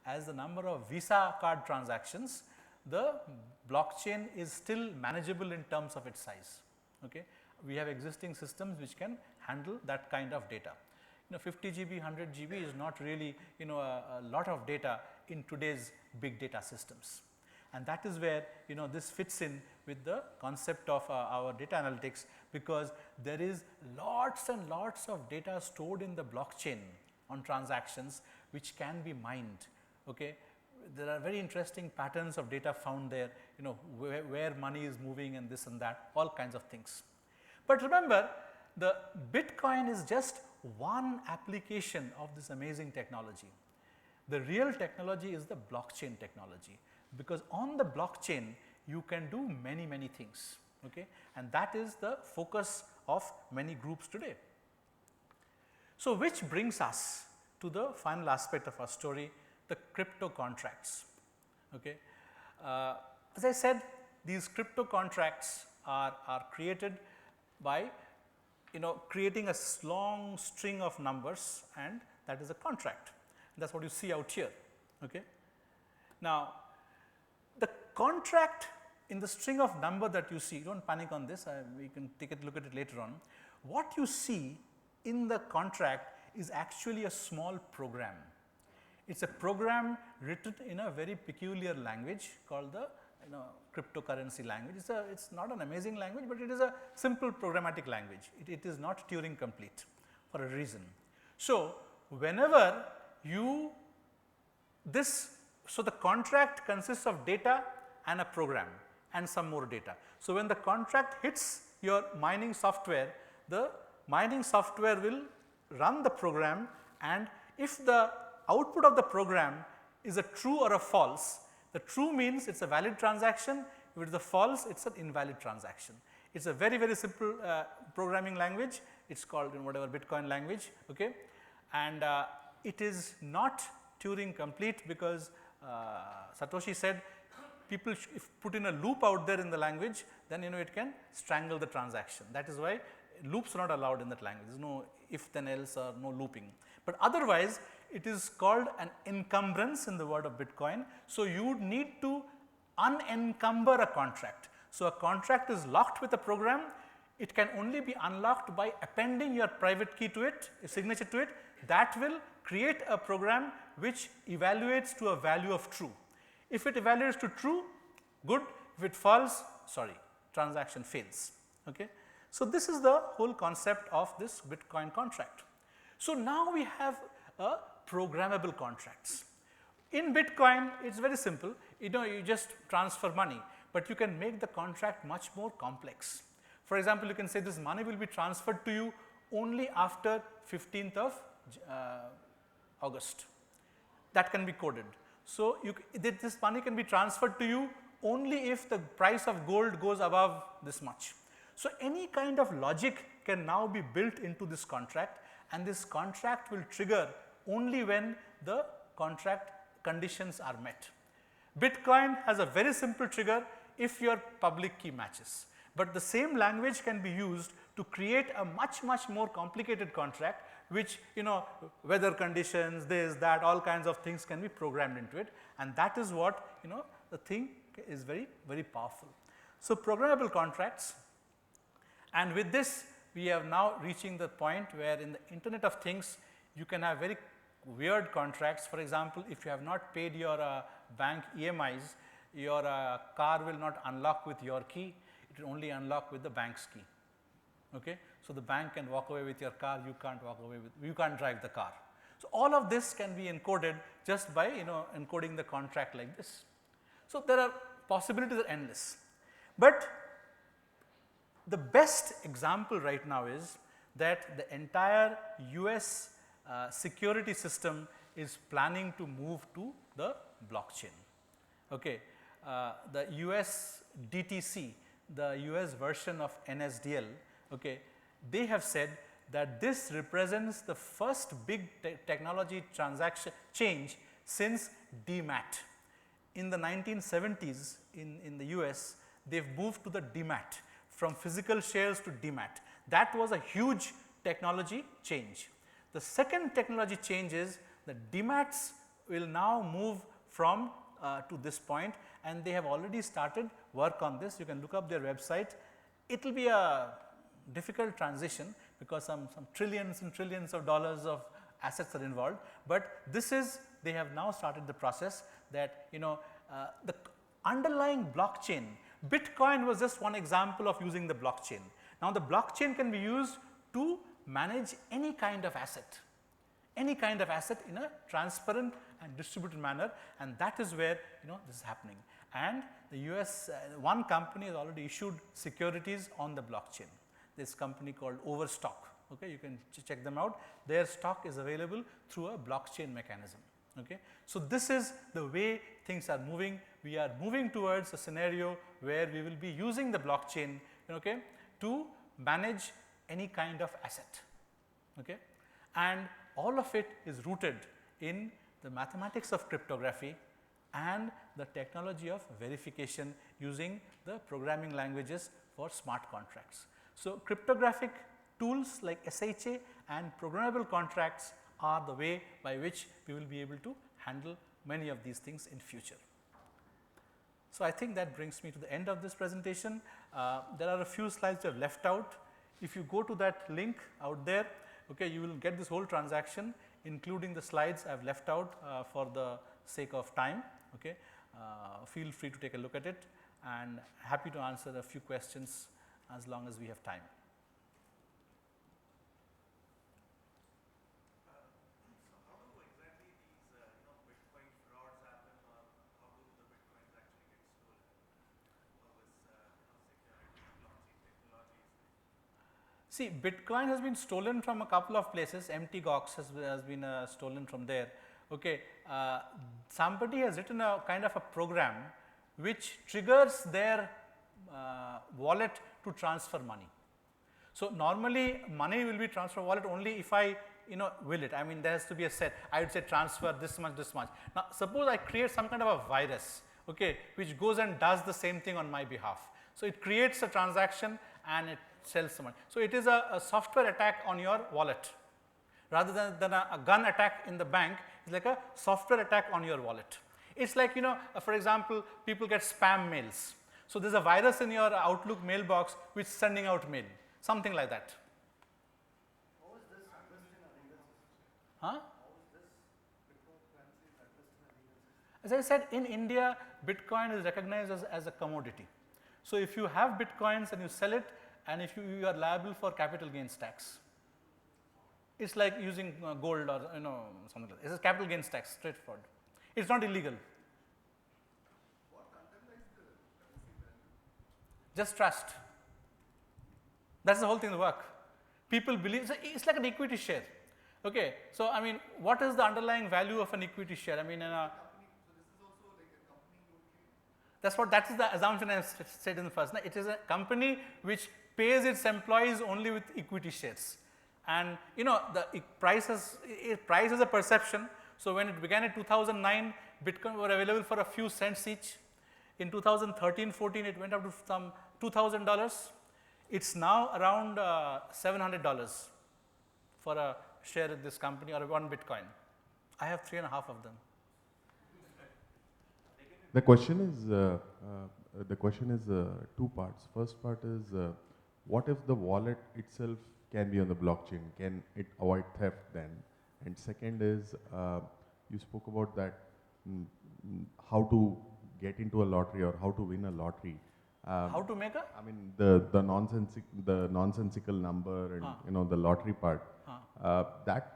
as the number of Visa card transactions, the blockchain is still manageable in terms of its size. Okay. We have existing systems which can handle that kind of data. 50 GB, 100 GB is not really a lot of data in today's big data systems. And that is where this fits in with the concept of our data analytics, because there is lots and lots of data stored in the blockchain on transactions which can be mined. Okay. There are very interesting patterns of data found there, where money is moving and this and that, all kinds of things. But remember, the Bitcoin is just one application of this amazing technology. The real technology is the blockchain technology, because on the blockchain you can do many, many things. Okay? And that is the focus of many groups today. So, which brings us to the final aspect of our story, the crypto contracts. Okay? As I said, these crypto contracts are created by creating a long string of numbers, and that is a contract. That is what you see out here. Okay? Now, the contract in the string of number that you see, do not panic on this, we can take a look at it later on. What you see in the contract is actually a small program. It is a program written in a very peculiar language called the cryptocurrency language. It is not an amazing language, but it is a simple programmatic language. It is not Turing complete for a reason. So, whenever so the contract consists of data and a program and some more data. So, when the contract hits your mining software, the mining software will run the program, and if the output of the program is a true or a false, the true means it is a valid transaction, if it is a false, it is an invalid transaction. It is a very, very simple programming language, it is called whatever Bitcoin language, okay? And it is not Turing complete, because Satoshi said people if put in a loop out there in the language, then it can strangle the transaction. That is why loops are not allowed in that language, there is no if then else or no looping. But otherwise it is called an encumbrance in the world of Bitcoin. So, you would need to unencumber a contract. So, a contract is locked with a program, it can only be unlocked by appending your private key to it, a signature to it, that will create a program which evaluates to a value of true. If it evaluates to true, good, if it falls, sorry, transaction fails. Okay? So, this is the whole concept of this Bitcoin contract. So, now we have a programmable contracts. In Bitcoin, it is very simple, you just transfer money, but you can make the contract much more complex. For example, you can say this money will be transferred to you only after 15th of August. That can be coded. So, this money can be transferred to you only if the price of gold goes above this much. So, any kind of logic can now be built into this contract, and this contract will trigger only when the contract conditions are met. Bitcoin has a very simple trigger if your public key matches, but the same language can be used to create a much more complicated contract, which weather conditions, this, that, all kinds of things can be programmed into it, and that is what the thing is very, very powerful. So, programmable contracts, and with this we are now reaching the point where in the Internet of Things you can have very weird contracts. For example, if you have not paid your bank EMIs, your car will not unlock with your key, it will only unlock with the bank's key. Okay? So, the bank can walk away with your car, you can't walk away with, you can't drive the car. So, all of this can be encoded just by encoding the contract like this. So, there are possibilities are endless, but the best example right now is that the entire US security system is planning to move to the blockchain. Okay. The US DTC, the US version of NSDL, okay, they have said that this represents the first big technology transaction change since DMAT. In the 1970s in the US, they have moved to the DMAT, from physical shares to DMAT. That was a huge technology change. The second technology change is the DMATs will now move from to this point, and they have already started work on this. You can look up their website. It will be a difficult transition because some trillions and trillions of dollars of assets are involved, but this is, they have now started the process that the underlying blockchain. Bitcoin was just one example of using the blockchain. Now, the blockchain can be used to manage any kind of asset in a transparent and distributed manner, and that is where this is happening. And the US, one company has already issued securities on the blockchain. This company called Overstock. Okay, you can check them out. Their stock is available through a blockchain mechanism. Okay. So, this is the way things are moving. We are moving towards a scenario where we will be using the blockchain to manage any kind of asset. Okay. And all of it is rooted in the mathematics of cryptography and the technology of verification using the programming languages for smart contracts. So, cryptographic tools like SHA and programmable contracts are the way by which we will be able to handle many of these things in future. So, I think that brings me to the end of this presentation. There are a few slides I have left out. If you go to that link out there, okay, you will get this whole transaction including the slides I have left out for the sake of time. Okay. Feel free to take a look at it, and happy to answer a few questions as long as we have time. See, Bitcoin has been stolen from a couple of places. MTGOX has been stolen from there. Okay. Somebody has written a kind of a program which triggers their wallet to transfer money. So, normally money will be transferred wallet only if I will it. I mean, there has to be a set. I would say transfer this much, this much. Now, suppose I create some kind of a virus, okay, which goes and does the same thing on my behalf. So, it creates a transaction and it sells someone. So, it is a software attack on your wallet rather than a gun attack in the bank. It is like a software attack on your wallet. It is like for example, people get spam mails. So, there is a virus in your Outlook mailbox which is sending out mail, something like that. How is this addressed in a legal system? Huh? How is this cryptocurrency addressed in a legal system? As I said, in India, Bitcoin is recognized as a commodity. So, if you have Bitcoins and you sell it, and if you are liable for capital gains tax. It is like using gold or something like that. It is capital gains tax, straightforward. It is not illegal. What underlies the currency value? Just trust. That is the whole thing, the work. People believe, so it is like an equity share. Okay. So, I mean, what is the underlying value of an equity share? I mean, Company, so this is also like a company totally? that is the assumption I have said in the first. Now, it is a company which pays its employees only with equity shares, and the price is a perception. So, when it began in 2009, Bitcoin were available for a few cents each. In 2013-14, it went up to some $2,000. It is now around $700 for a share in this company or one Bitcoin. I have 3.5 of them. The question is two parts. First part is what if the wallet itself can be on the blockchain? Can it avoid theft then? And second is you spoke about that how to get into a lottery or how to win a lottery. How to make a? I mean the nonsensical number and the lottery part. That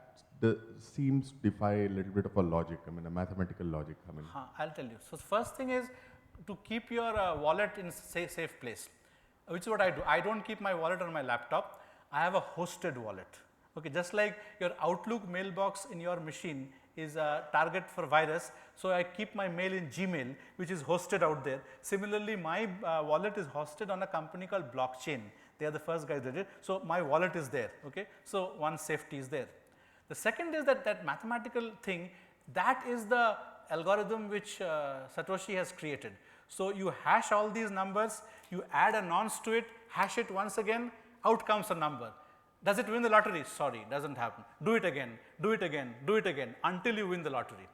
seems defy a little bit of a logic. I mean a mathematical logic. I mean. I'll tell you. So first thing is to keep your wallet in safe place, which is what I do. I don't keep my wallet on my laptop. I have a hosted wallet. Okay, just like your Outlook mailbox in your machine is a target for virus. So I keep my mail in Gmail, which is hosted out there. Similarly, my wallet is hosted on a company called Blockchain. They are the first guys that did it. So my wallet is there. Okay, so one safety is there. The second is that mathematical thing, that is the algorithm which Satoshi has created. So you hash all these numbers, you add a nonce to it, hash it once again, out comes a number. Does it win the lottery? Sorry, doesn't happen. Do it again, do it again, do it again until you win the lottery.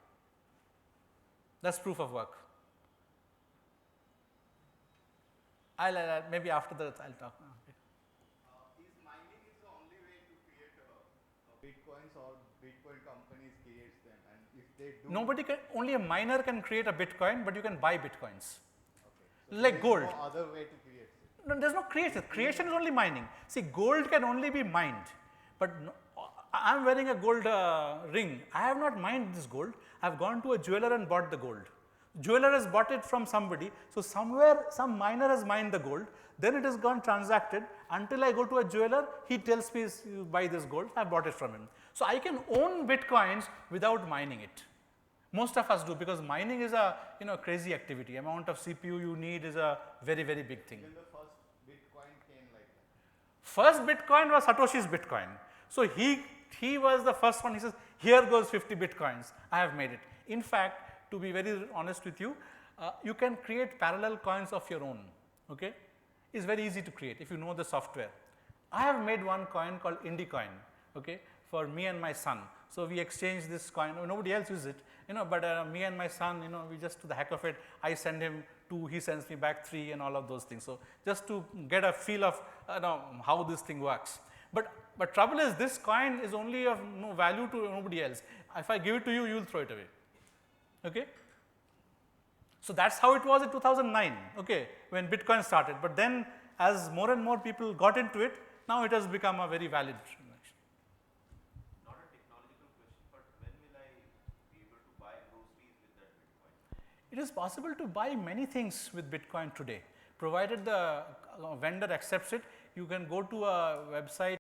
That's proof of work. I'll maybe after that I'll talk. Okay. Is mining is the only way to create bitcoins, or Bitcoin companies creates them, and if they do, Nobody can, only a miner can create a Bitcoin, but you can buy Bitcoins. okay, so Like there is gold. no other way to create it. No, there's no creation. Creation is only mining. See, gold can only be mined, but no, I am wearing a gold ring. I have not mined this gold. I have gone to a jeweler and bought the gold. Jeweler has bought it from somebody. So, somewhere some miner has mined the gold, then it has gone transacted. Until I go to a jeweler, he tells me you buy this gold, I bought it from him. So, I can own Bitcoins without mining it. Most of us do, because mining is a crazy activity. Amount of CPU you need is a very big thing. Even the first Bitcoin came like that. First Bitcoin was Satoshi's Bitcoin. So, he was the first one. He says, here goes 50 Bitcoins, I have made it. In fact, to be very honest with you, you can create parallel coins of your own. Okay, it's very easy to create if you know the software. I have made one coin called Indie coin, okay, for me and my son. So, we exchange this coin. Nobody else uses it, but me and my son, we just, to the heck of it, I send him 2, he sends me back 3, and all of those things. So, just to get a feel of how this thing works. But trouble is, this coin is only of no value to nobody else. If I give it to you, you will throw it away. Okay. So, that is how it was in 2009, okay, when Bitcoin started. But then, as more and more people got into it, now it has become a very valid transaction. Not a technological question, but when will I be able to buy groceries with that Bitcoin? It is possible to buy many things with Bitcoin today, provided the vendor accepts it. You can go to a website